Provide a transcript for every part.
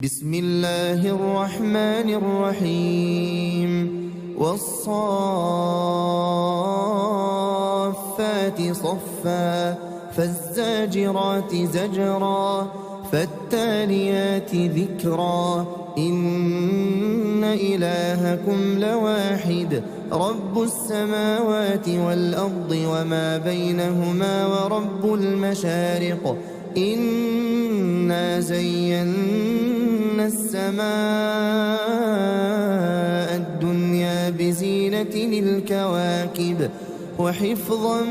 بسم الله الرحمن الرحيم والصافات صفا فالزاجرات زجرا فالتاليات ذكرا إن إلهكم لواحد رب السماوات والأرض وما بينهما ورب المشارق إنا زينا السماء الدنيا بزينة الكواكب وحفظا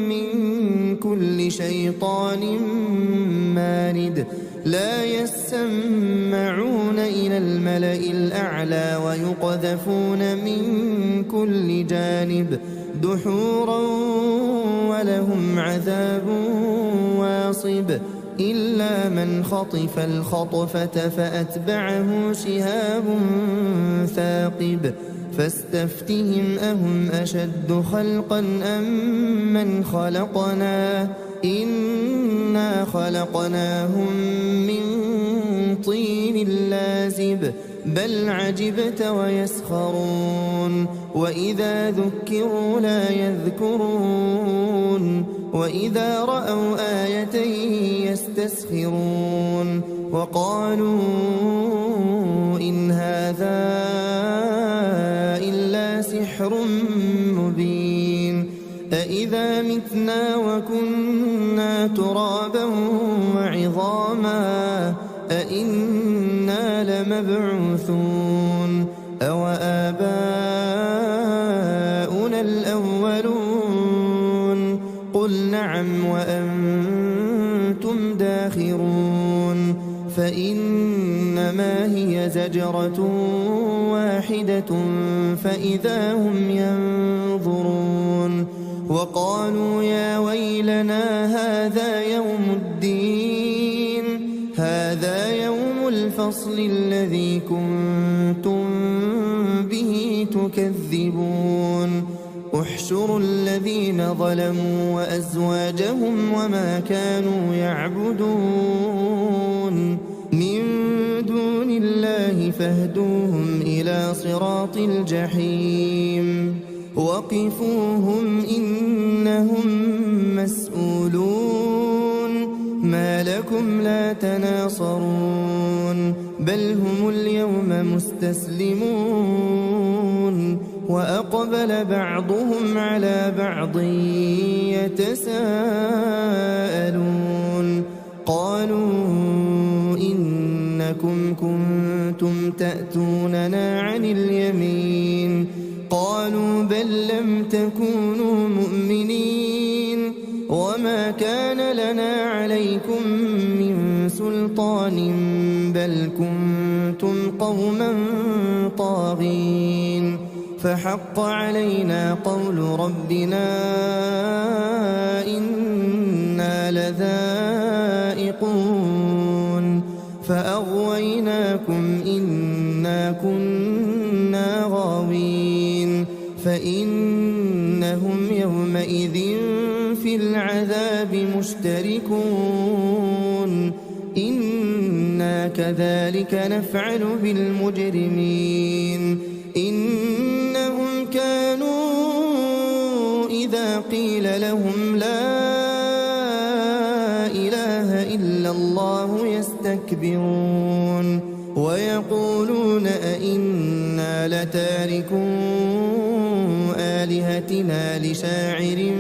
من كل شيطان مارد لا يسمعون إلى الملأ الأعلى ويقذفون من كل جانب دحورا ولهم عذاب واصب إلا من خطف الخطفة فأتبعه شهاب ثاقب فاستفتهم أهم أشد خلقا أم من خلقنا إنا خلقناهم من طين لازب بل عجبت ويسخرون وإذا ذكروا لا يذكرون وإذا رأوا آية يستسخرون وقالوا إن هذا إلا سحر مبين أإذا متنا وكنا ترابا وعظاما أإنا لمبعوثون أو آباؤنا الأولون قل نعم وأنتم داخرون فإنما هي زجرة واحدة فإذا هم ينظرون وقالوا يا ويلنا هذا يوم الدين هذا يوم الفصل الذي كنتم به تكذبون احشروا الذين ظلموا وأزواجهم وما كانوا يعبدون من دون الله فاهدوهم إلى صراط الجحيم وقفوهم إنهم مسؤولون ما لكم لا تناصرون بل هم اليوم مستسلمون وأقبل بعضهم على بعض يتساءلون قالوا إنكم كنتم تأتوننا عن اليمين قالوا بل لم تكونوا مؤمنين وما كان لنا عليكم من سلطان بل كنتم قوما طاغين فحق علينا قول ربنا إنا لذائقون فأغويناكم إنا كنا غاوين فإنهم يومئذ في العذاب مشتركون إنا كذلك نفعل بالمجرمين إنهم كانوا إذا قيل لهم لا إله إلا الله يستكبرون ويقولون أئنا لتاركو آلهتنا لشاعر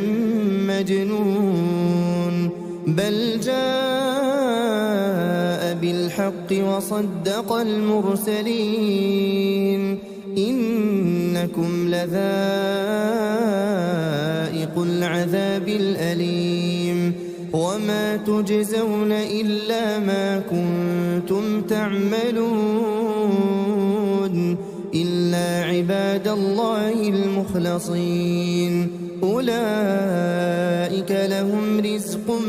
مجنون بل جاء بالحق وصدق المرسلين إنكم لذائق العذاب الأليم وما تجزون إلا ما كنتم تعملون إلا عباد الله المخلصين أولئك لهم رزق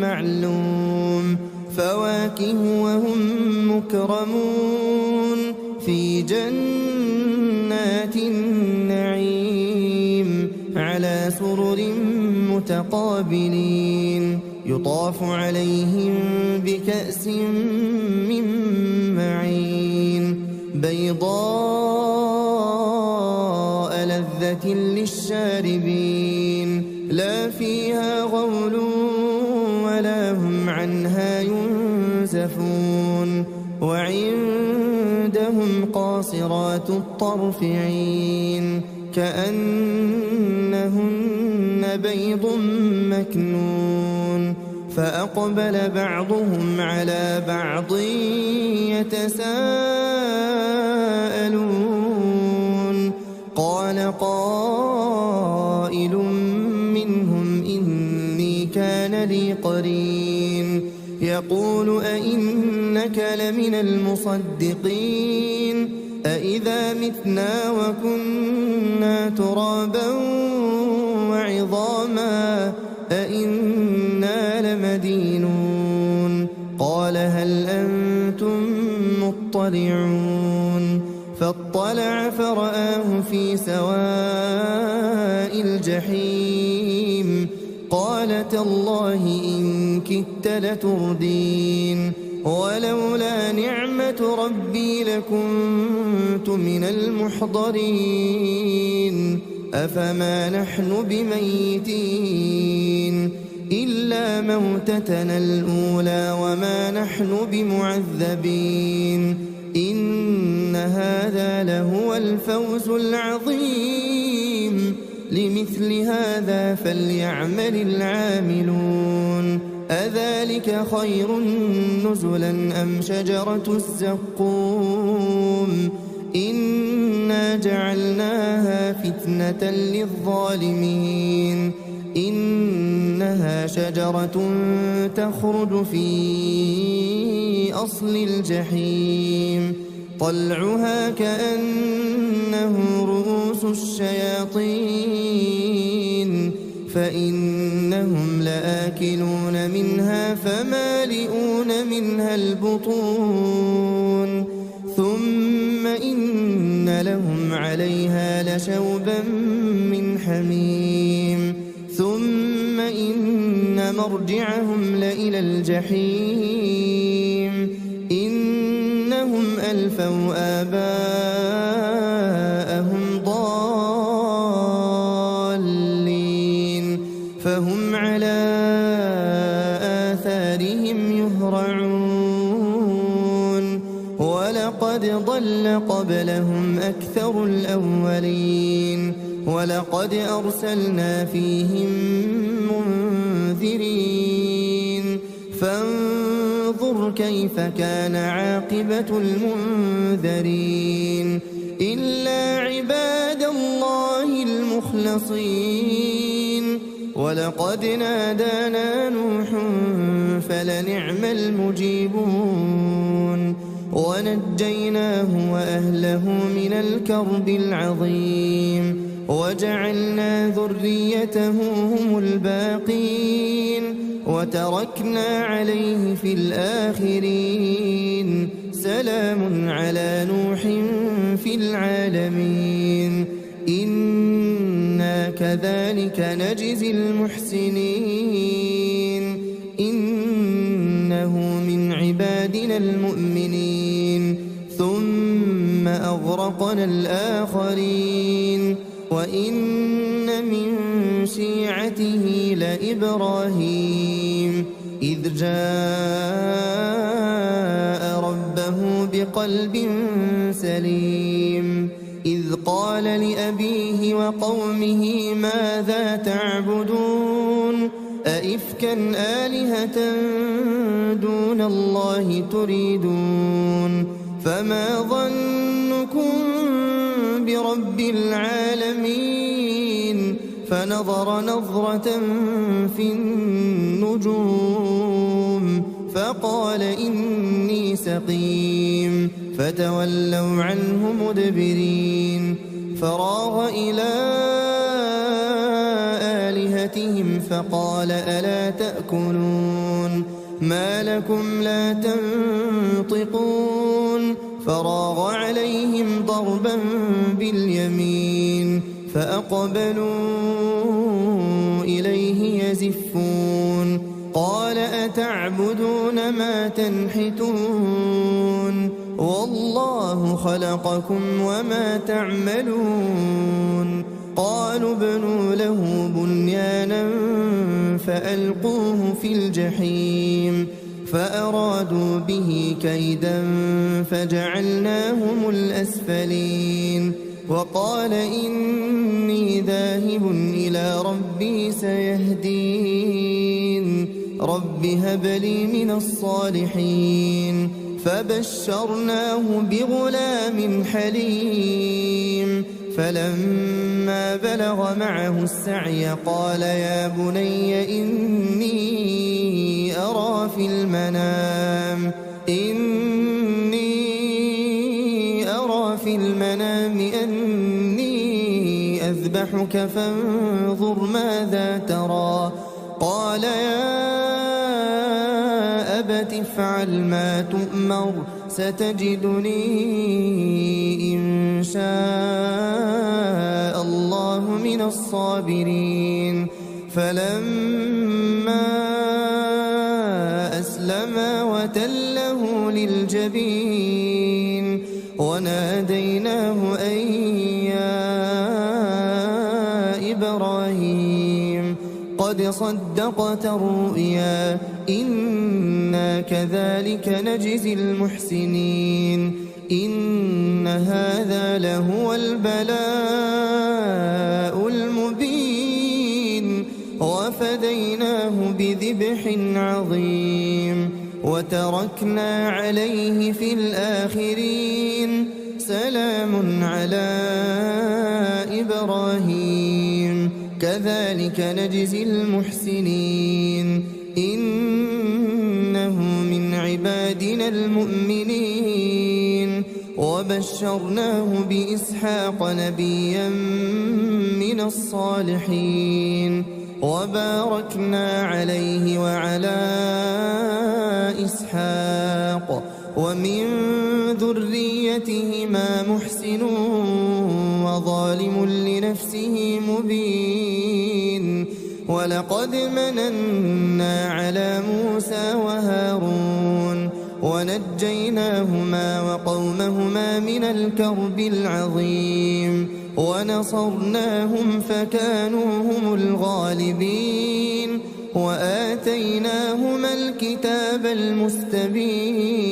معلوم فواكه وهم مكرمون في جنات النعيم على سرر متقابلين يطاف عليهم بكأس من معين بيضاء لذة للشاربين لا فيها غول ولا هم عنها ينزفون وعندهم قاصرات الطرف عين كأنهن بيض مكنون فأقبل بعضهم على بعض يتساءلون قال قائل منهم إني كان لي قرين يقول أئنك لمن المصدقين أئذا متنا وكنا ترابا وعظاما أئنا لمدينون قال هل أنتم مطلعون فاطلع فرآه في سواء الجحيم قال تالله إن كدت لتردين ولولا نعمة ربي لكنت من المحضرين أفما نحن بميتين إلا موتتنا الأولى وما نحن بمعذبين إن هذا لهو الفوز العظيم لمثل هذا فليعمل العاملون أذلك خير نزلا أم شجرة الزقوم إنا جعلناها فتنة للظالمين إنها شجرة تخرج في أصل الجحيم طلعها كأنه رؤوس الشياطين فإنهم لآكلون منها فمالئون منها البطون ثم إن لهم عليها لشوبا من حميم ثم إن مرجعهم لإلى الجحيم إنهم ألفوا آباءهم ضالين فهم على آثارهم يهرعون ولقد ضل قبلهم أكثر الأولين ولقد أرسلنا فيهم منذرين فانظر كيف كان عاقبة المنذرين إلا عباد الله المخلصين ولقد نادانا نوح فلنعم المجيبون ونجيناه وأهله من الكرب العظيم وجعلنا ذريته هم الباقين وتركنا عليه في الآخرين سلام على نوح في العالمين إنا كذلك نجزي المحسنين إنه من عبادنا المؤمنين ثم أغرقنا الآخرين وإن من شيعته لإبراهيم إذ جاء ربه بقلب سليم إذ قال لأبيه وقومه ماذا تعبدون أئفكا آلهة دون الله تريدون فما ظنكم برب العالمين فنظر نظرة في النجوم فقال إني سقيم فتولوا عنه مدبرين فراغ إلى آلهتهم فقال ألا تأكلون ما لكم لا تنطقون فراغ عليهم ضربا باليمين فأقبلوا إليه يزفون قال ما تنحتون والله خلقكم وما تعملون قالوا ابنوا له بنيانا فألقوه في الجحيم فأرادوا به كيدا فجعلناهم الأسفلين وقال إني ذاهب إلى ربي سيهدين رب هب لي من الصالحين فبشرناه بغلام حليم فلما بلغ معه السعي قال يا بني إني أرى في المنام أني أذبحك فانظر ماذا ترى قال يا أبت افعل ما تؤمر ستجدني إن شاء الله من الصابرين فلما أسلما وتله للجبين وناديناه أن يا إبراهيم قد صدقت الرؤيا إنا كذلك نجزي المحسنين إن هذا لهو البلاء المبين وفديناه بذبح عظيم وتركنا عليه في الآخرين سلام على إبراهيم كذلك نجزي المحسنين إنه من عبادنا المؤمنين وبشرناه بإسحاق نبيا من الصالحين وباركنا عليه وعلى إسحاق ومن ذريتهما محسن وظالم لنفسه مبين ولقد مننا على موسى وهارون ونجيناهما وقومهما من الكرب العظيم ونصرناهم فكانوا هم الغالبين وآتيناهما الكتاب المستبين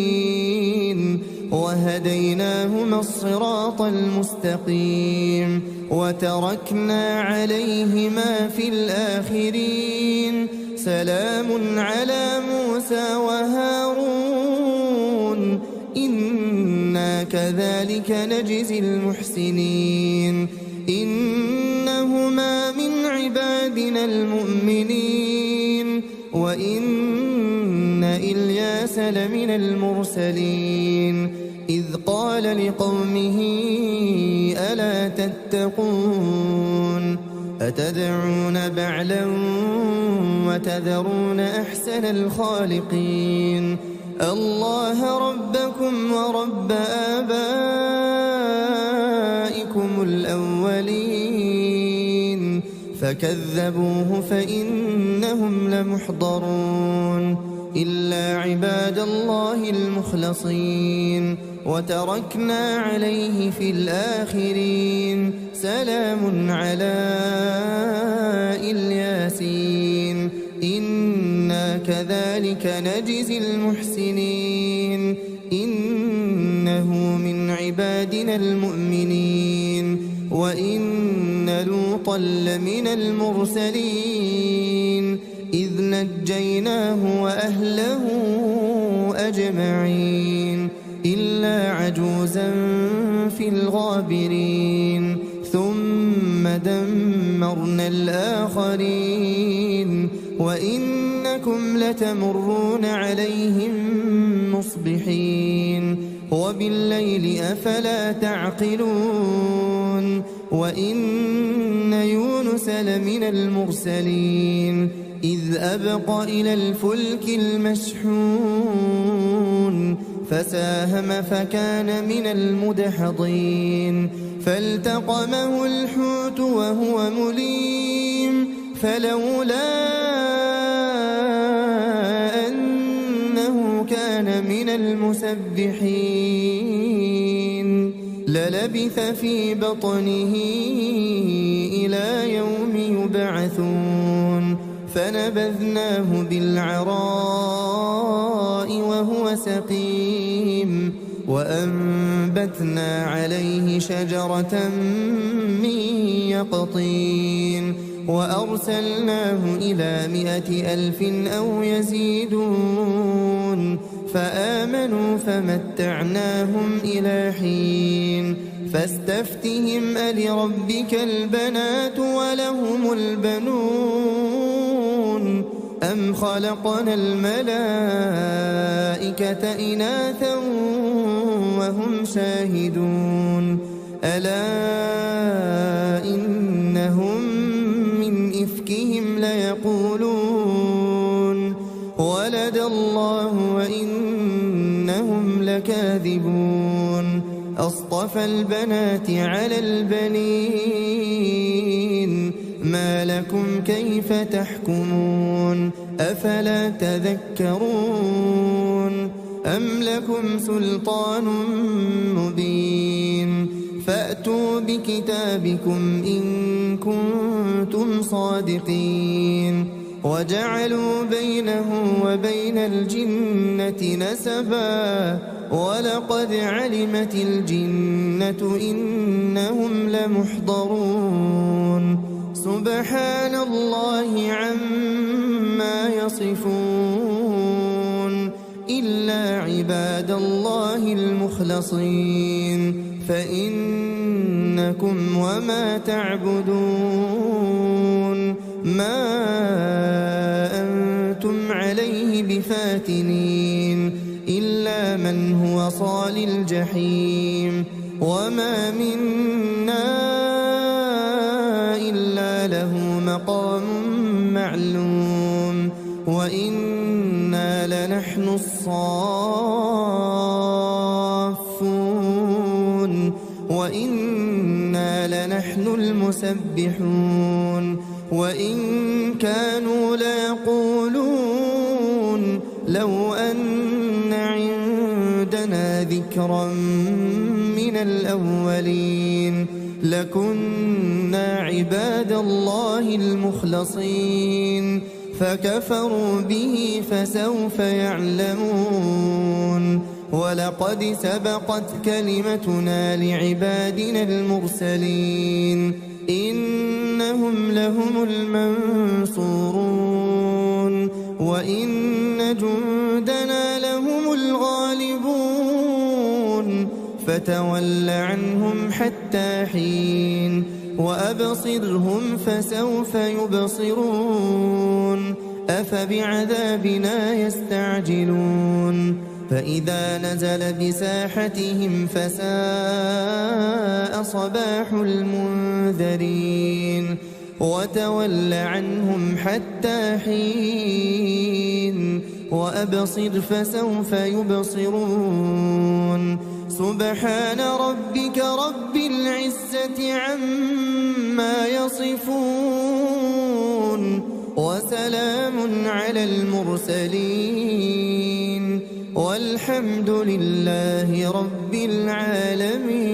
وهديناهما الصراط المستقيم وتركنا عليهما في الآخرين سلام على موسى وهارون إنا كذلك نجزي المحسنين إنهما من عبادنا المؤمنين وإن إلياس لمن المرسلين إذ قال لقومه ألا تتقون أتدعون بعلا وتذرون أحسن الخالقين الله ربكم ورب آبائكم الأولين فكذبوه فإنهم لمحضرون إلا عباد الله المخلصين وتركنا عليه في الآخرين سلام على الياسين إنا كذلك نجزي المحسنين إنه من عبادنا المؤمنين وإن لوطا لمن المرسلين إذ نجيناه وأهله أجمعين إلا عجوزا في الغابرين ثم دمرنا الآخرين وإنكم لتمرون عليهم مصبحين وبالليل أفلا تعقلون وإن يونس لمن المرسلين إذ أبق إلى الفلك المشحون فساهم فكان من المدحضين فالتقمه الحوت وهو مليم فلولا أنه المسبحين للبث في بطنه إلى يوم يبعثون فنبذناه بالعراء وهو سقيم وأنبتنا عليه شجرة من يقطين وأرسلناه إلى 100,000 أو يزيدون فآمنوا فمتعناهم إلى حين فاستفتهم ألربك البنات ولهم البنون أم خلقنا الملائكة إناثا وهم شاهدون ألا إنهم من إفكهم ليقولون ولد الله وإنهم لكاذبون أصطفى البنات على البنين ما لكم كيف تحكمون أفلا تذكرون أم لكم سلطان مبين فأتوا بكتابكم إن كنتم صادقين وجعلوا بينه وبين الجنة نسبا ولقد علمت الجنة إنهم لمحضرون سبحان الله عما يصفون إلا عباد الله المخلصين فإنكم وما تعبدون ما أنتم عليه بفاتنين إلا من هو صال الجحيم وما منا إلا له مقام معلوم وإنا لنحن الصافون وإنا لنحن المسبحون وإن كانوا ليقولون لو أن عندنا ذكرا من الأولين لكنا عباد الله المخلصين فكفروا به فسوف يعلمون ولقد سبقت كلمتنا لعبادنا المرسلين إنهم لهم المنصورون وإن جندنا لهم الغالبون فتول عنهم حتى حين وأبصرهم فسوف يبصرون أفبعذابنا يستعجلون فإذا نزل بساحتهم فساء صباح المنذرين وتول عنهم حتى حين وأبصر فسوف يبصرون سبحان ربك رب العزة عما يصفون وسلام على المرسلين والحمد لله رب العالمين.